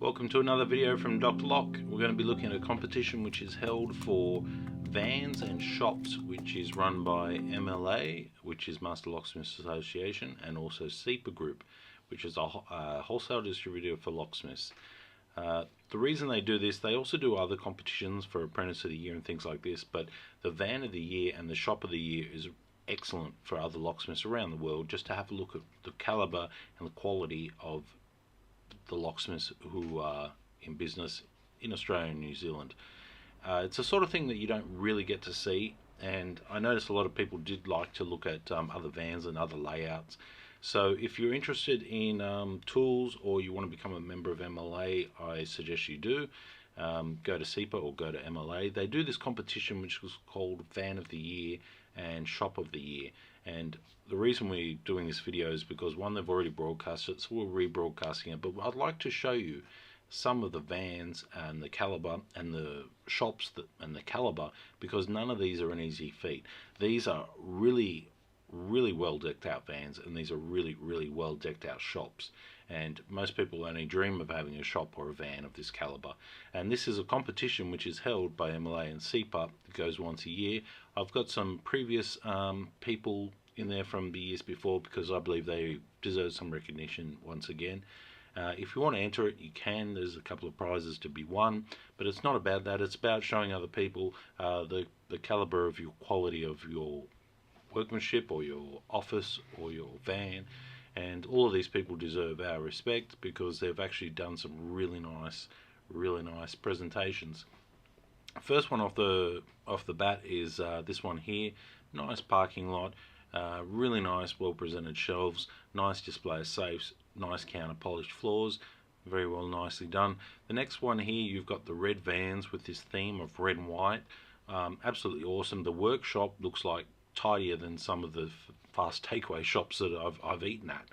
Welcome to another video from Dr. Lock. We're going to be looking at a competition which is held for vans and shops, which is run by MLA, which is Master Locksmiths Association, and also SEPA Group, which is a wholesale distributor for locksmiths. The reason they do this, they also do other competitions for Apprentice of the Year and things like this, but the Van of the Year and the Shop of the Year is excellent for other locksmiths around the world, just to have a look at the caliber and the quality of the locksmiths who are in business in Australia and New Zealand. It's the sort of thing that you don't really get to see, and I noticed a lot of people did like to look at other vans and other layouts. So if you're interested in tools, or you want to become a member of MLA, I suggest you do. Go to SEPA or go to MLA. They do this competition which was called Van of the Year and Shop of the Year, and the reason we're doing this video is because, one, they've already broadcast it, so we're rebroadcasting it, but I'd like to show you some of the vans and the caliber, and the shops and the caliber, because none of these are an easy feat. These are really well decked out vans, and these are really well decked out shops, and most people only dream of having a shop or a van of this caliber. And this is a competition which is held by MLA and SEPA. It goes once a year. I've got some previous people in there from the years before, because I believe they deserve some recognition once again. If you want to enter it, you can. There's a couple of prizes to be won, but it's not about that. It's about showing other people the caliber of your quality of your workmanship, or your office, or your van. And all of these people deserve our respect, because they've actually done some really nice presentations. First one off the bat is this one here. Nice parking lot, really nice, well presented shelves, nice display of safes, nice counter polished floors, very well, nicely done. The next one here, you've got the red vans with this theme of red and white. Absolutely awesome. The workshop looks like tidier than some of the fast takeaway shops that I've eaten at.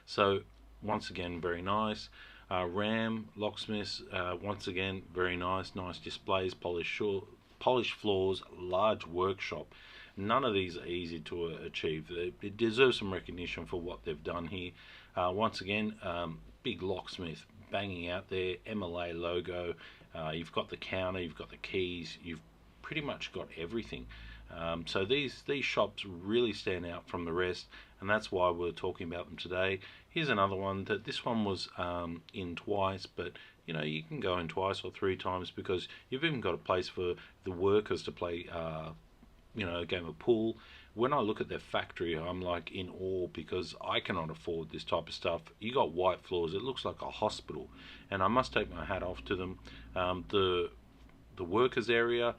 So once again, very nice. Ram Locksmiths, once again, very nice displays, polished floors, large workshop. None of these are easy to achieve. It deserves some recognition for what they've done here. Once again, big locksmith banging out there, MLA logo. You've got the counter, you've got the keys, you've pretty much got everything. So these shops really stand out from the rest, and that's why we're talking about them today. Here's another one. This one was in twice, but you know, you can go in twice or three times, because you've even got a place for the workers to play a game of pool. When I look at their factory, I'm like in awe, because I cannot afford this type of stuff. You got white floors, it looks like a hospital, and I must take my hat off to them. The workers area,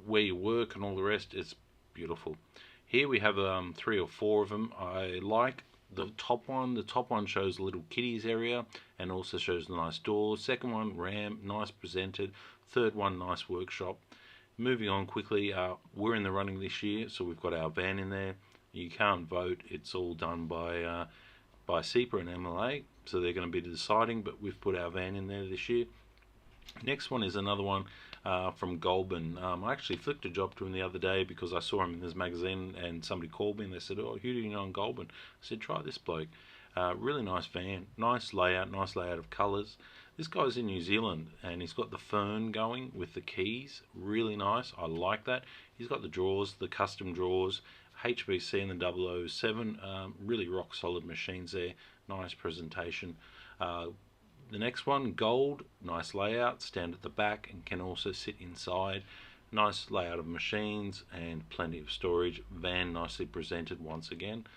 where you work and all the rest, it's beautiful. Here we have 3 or 4 of them. I like the top one. The top one shows a little kiddies area, and also shows the nice doors. Second one, Ram, nice presented. Third one, nice workshop. Moving on quickly, we're in the running this year, so we've got our van in there. You can't vote, it's all done by SEPA and MLA, so they're going to be deciding, but we've put our van in there this year. Next one is another one from Goulburn. I actually flicked a job to him the other day, because I saw him in this magazine, and somebody called me and they said, "Oh, who do you know in Goulburn?" I said, "Try this bloke." Really nice van, nice layout of colours. This guy's in New Zealand, and he's got the fern going with the keys. Really nice, I like that. He's got the drawers, the custom drawers, HBC and the 007. Really rock solid machines there. Nice presentation. The next one, Gold, nice layout, stand at the back and can also sit inside. Nice layout of machines and plenty of storage. Van nicely presented once again.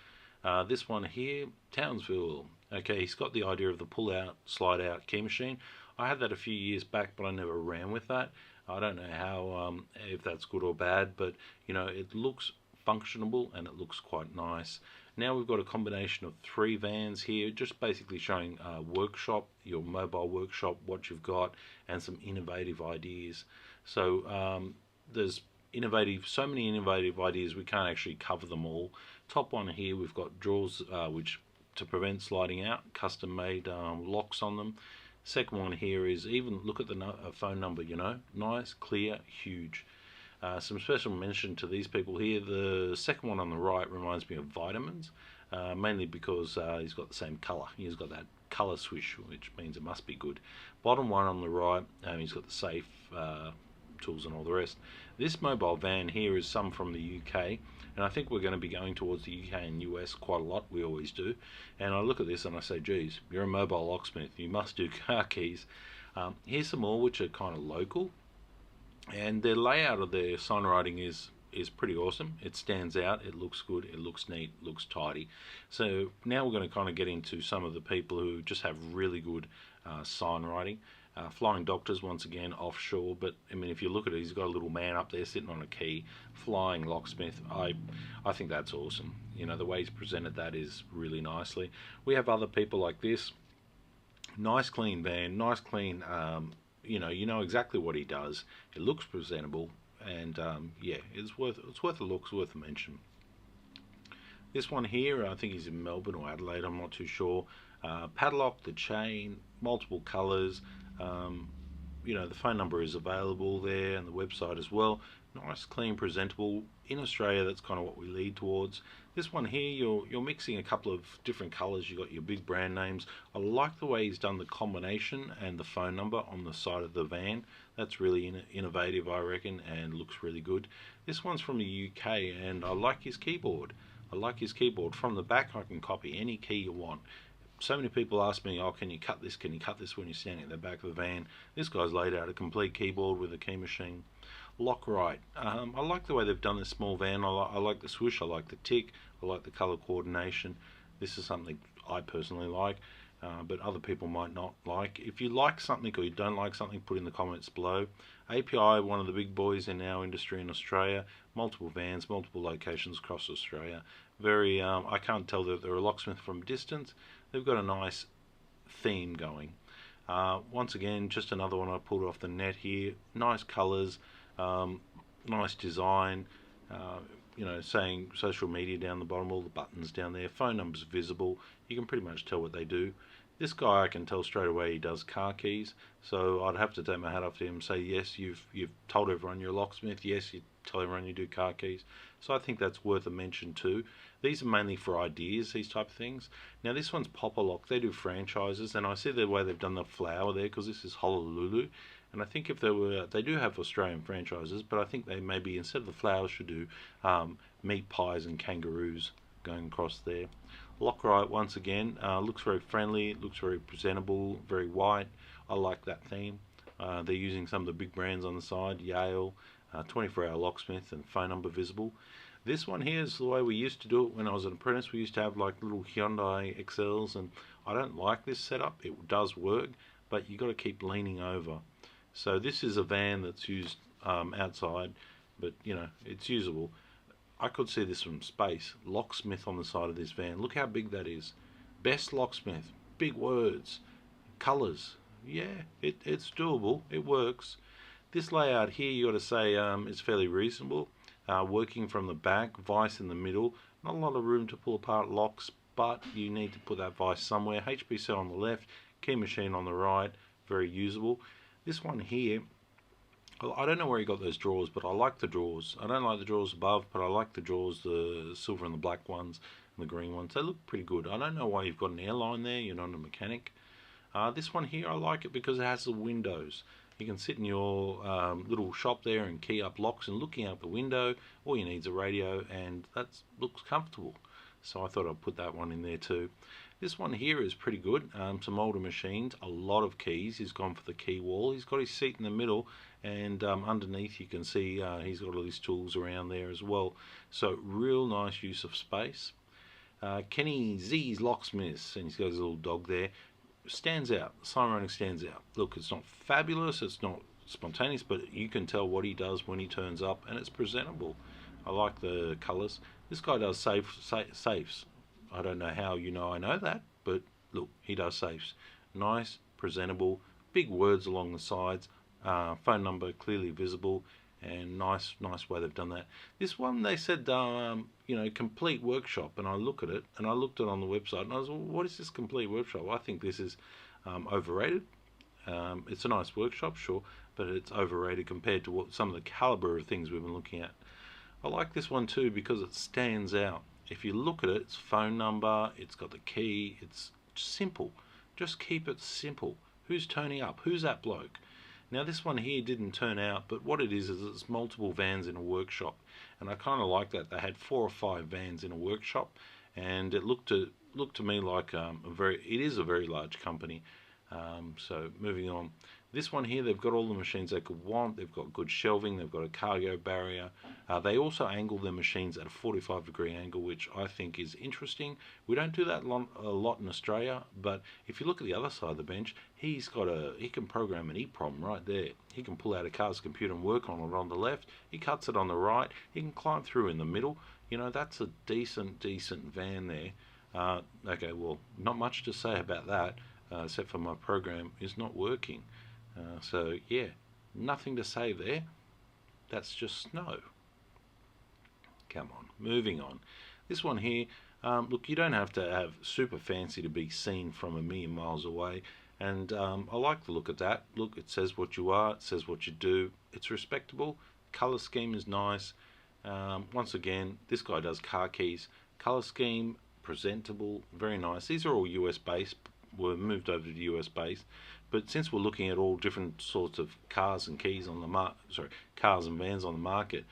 This one here, Townsville. Okay, he's got the idea of the pull-out, slide-out key machine. I had that a few years back, but I never ran with that. I don't know how, if that's good or bad, but you know, it looks functionable and it looks quite nice. Now we've got a combination of 3 vans here, just basically showing workshop, your mobile workshop, what you've got, and some innovative ideas. So there's so many innovative ideas, we can't actually cover them all. Top one here, we've got drawers which to prevent sliding out, custom made locks on them. Second one here is, even look at the phone number, you know, nice, clear, huge. Some special mention to these people here. The second one on the right reminds me of Vitamins, mainly because he's got the same colour. He's got that color switch, which means it must be good. Bottom one on the right, he's got the safe tools and all the rest. This mobile van here is some from the UK, and I think we're going to be going towards the UK and US quite a lot. We always do. And I look at this and I say, geez, you're a mobile locksmith, you must do car keys. Here's some more which are kind of local, and the layout of their sign writing is pretty awesome. It stands out, it looks good, it looks neat, looks tidy. So now we're going to kind of get into some of the people who just have really good sign writing. Flying Doctors, once again, offshore, but I mean, if you look at it, he's got a little man up there sitting on a key. Flying Locksmith, I think that's awesome. You know, the way he's presented that is really nicely. We have other people like this. Nice clean van, nice clean, you know exactly what he does. It looks presentable, and yeah, it's worth a look, it's worth a mention. This one here, I think he's in Melbourne or Adelaide, I'm not too sure. Padlock, the chain, multiple colours. You know, the phone number is available there, and the website as well. Nice, clean, presentable. In Australia, that's kind of what we lead towards. This one here, you're mixing a couple of different colours. You've got your big brand names. I like the way he's done the combination and the phone number on the side of the van. That's really innovative, I reckon, and looks really good. This one's from the UK, and I like his keyboard. I like his keyboard. From the back, I can copy any key you want. So many people ask me, oh, can you cut this when you're standing at the back of the van? This guy's laid out a complete keyboard with a key machine. Lock right. I like the way they've done this small van. I like the swoosh, I like the tick, I like the colour coordination. This is something I personally like, but other people might not like. If you like something or you don't like something, put in the comments below. API, one of the big boys in our industry in Australia. Multiple vans, multiple locations across Australia. Very, I can't tell that they're a locksmith from a distance. They've got a nice theme going. Once again, just another one I pulled off the net here. Nice colours, nice design. You know, saying social media down the bottom, all the buttons down there. Phone numbers visible. You can pretty much tell what they do. This guy, I can tell straight away he does car keys. So I'd have to take my hat off to him and say, yes, you've told everyone you're a locksmith. Yes, you tell everyone you do car keys. So I think that's worth a mention too. These are mainly for ideas, these type of things. Now this one's Popper Lock. They do franchises, and I see the way they've done the flower there, because this is Honolulu. And I think if they do have Australian franchises, but I think they maybe, instead of the flowers, should do meat pies and kangaroos going across there. Lockrite, once again, looks very friendly, looks very presentable, very white. I like that theme. They're using some of the big brands on the side, Yale, 24-hour locksmith, and phone number visible. This one here is the way we used to do it when I was an apprentice. We used to have like little Hyundai XLs, and I don't like this setup. It does work, but you got to keep leaning over. So this is a van that's used outside, but you know, it's usable. I could see this from space. Locksmith on the side of this van. Look how big that is. Best locksmith. Big words. Colours. Yeah, it's doable. It works. This layout here, you got to say, is fairly reasonable. Working from the back, vise in the middle. Not a lot of room to pull apart locks, but you need to put that vise somewhere. HPC on the left, key machine on the right. Very usable. This one here, I don't know where he got those drawers, but I like the drawers. I don't like the drawers above, but I like the drawers, the silver and the black ones and the green ones. They look pretty good. I don't know why you've got an airline there. You're not a mechanic. This one here, I like it because it has the windows. You can sit in your little shop there and key up locks, and looking out the window, all you need is a radio, and that looks comfortable. So I thought I'd put that one in there too. This one here is pretty good. Some older machines, a lot of keys. He's gone for the key wall. He's got his seat in the middle, and underneath you can see he's got all his tools around there as well. So real nice use of space. Kenny Z's Locksmiths, and he's got his little dog there. Stands out. Sign writing stands out. Look, it's not fabulous, it's not spontaneous, but you can tell what he does when he turns up, and it's presentable. I like the colours. This guy does safes. I don't know how you know I know that, but look, he does safes. Nice, presentable, big words along the sides, phone number clearly visible, and nice way they've done that. This one, they said, you know, complete workshop, and I look at it, and I looked at it on the website, and I was, well, what is this complete workshop? I think this is overrated. It's a nice workshop, sure, but it's overrated compared to what some of the caliber of things we've been looking at. I like this one too because it stands out. If you look at it, it's phone number, it's got the key, it's simple, Just keep it simple. Who's turning up? Who's that bloke? Now this one here didn't turn out, but what it is it's multiple vans in a workshop, and I kind of like that. They had 4 or 5 vans in a workshop, and it looked to me like it is a very large company. So moving on, this one here, they've got all the machines they could want. They've got good shelving. They've got a cargo barrier. They also angle their machines at a 45-degree angle, which I think is interesting. We don't do that a lot in Australia, but if you look at the other side of the bench, he can program an EEPROM right there. He can pull out a car's computer and work on it on the left. He cuts it on the right. He can climb through in the middle. You know, that's a decent van there. Okay, well, not much to say about that, except for my program is not working. So yeah, nothing to say there. That's just snow. Come on, moving on. This one here, look, you don't have to have super fancy to be seen from a million miles away, and I like the look at that. Look, it says what you are, it says what you do. It's respectable. Color scheme is nice. Once again, this guy does car keys. Color scheme, presentable, very nice. These are all US based. Were moved over to the US base, but since we're looking at all different sorts of cars and keys on the cars and vans on the market,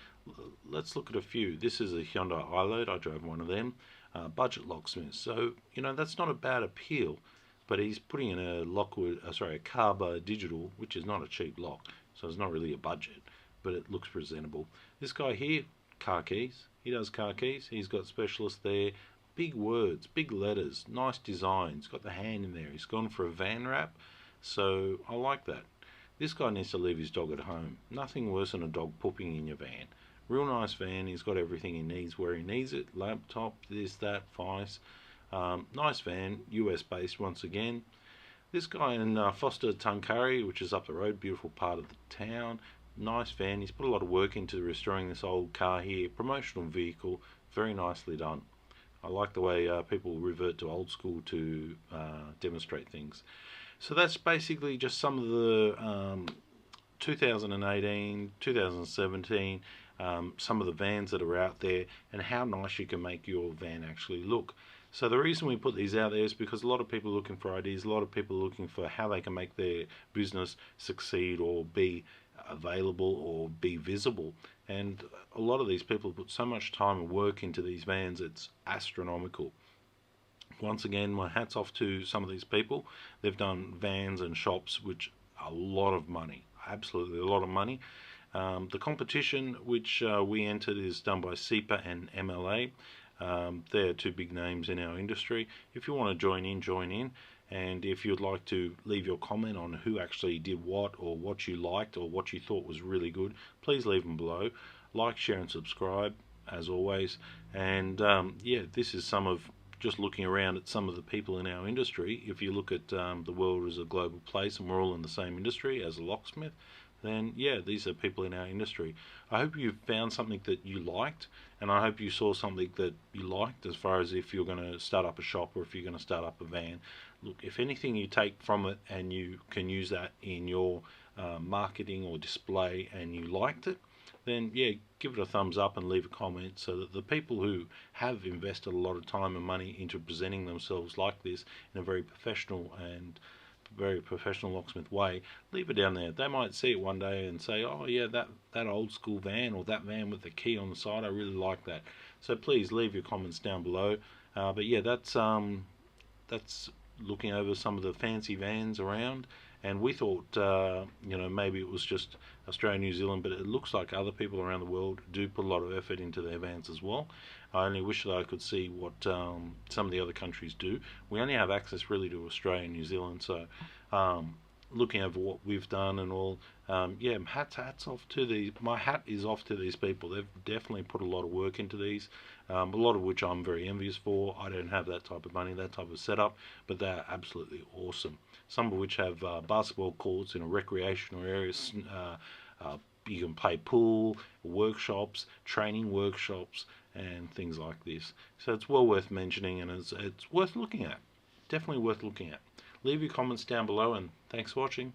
let's look at a few. This is a Hyundai iLoad. I drove one of them. Budget locksmith. So you know that's not a bad appeal, but he's putting in a Carb digital, which is not a cheap lock, so it's not really a budget, but it looks presentable. This guy here, car keys. He does car keys. He's got specialists there. Big words, big letters, nice designs, got the hand in there. He's gone for a van wrap, so I like that. This guy needs to leave his dog at home. Nothing worse than a dog pooping in your van. Real nice van, he's got everything he needs where he needs it. Laptop, this, that, vice. Nice van, US based once again. This guy in Foster Tuncurry, which is up the road, beautiful part of the town. Nice van, he's put a lot of work into restoring this old car here. Promotional vehicle, very nicely done. I like the way people revert to old school to demonstrate things. So that's basically just some of the 2018, 2017, some of the vans that are out there and how nice you can make your van actually look. So the reason we put these out there is because a lot of people are looking for ideas, a lot of people are looking for how they can make their business succeed or be available or be visible, and a lot of these people put so much time and work into these vans, it's astronomical. Once again, my hat's off to some of these people. They've done vans and shops which are a lot of money, absolutely a lot of money. The competition which we entered is done by SEPA and MLA. They're 2 big names in our industry. If you want to join in, and if you'd like to leave your comment on who actually did what, or what you liked, or what you thought was really good, please leave them below. Like, share and subscribe as always. And yeah, this is some of just looking around at some of the people in our industry. If you look at the world as a global place and we're all in the same industry as a locksmith, then yeah, these are people in our industry. I hope you found something that you liked, and I hope you saw something that you liked as far as if you're going to start up a shop or if you're going to start up a van. Look, if anything you take from it and you can use that in your marketing or display and you liked it, then yeah, give it a thumbs up and leave a comment so that the people who have invested a lot of time and money into presenting themselves like this in a very professional locksmith way, leave it down there. They might see it one day and say, oh yeah, that old school van, or that van with the key on the side, I really like that. So please leave your comments down below. But yeah, that's looking over some of the fancy vans around, and we thought you know, maybe it was just Australia, New Zealand, but it looks like other people around the world do put a lot of effort into their vans as well. I only wish that I could see what some of the other countries do. We only have access really to Australia and New Zealand, so looking over what we've done and all, yeah, hats off to these. My hat is off to these people. They've definitely put a lot of work into these, a lot of which I'm very envious for. I don't have that type of money, that type of setup, but they're absolutely awesome. Some of which have basketball courts in a recreational area. You can play pool, workshops, training workshops, and things like this. So it's well worth mentioning, and it's worth looking at. Definitely worth looking at. Leave your comments down below, and thanks for watching.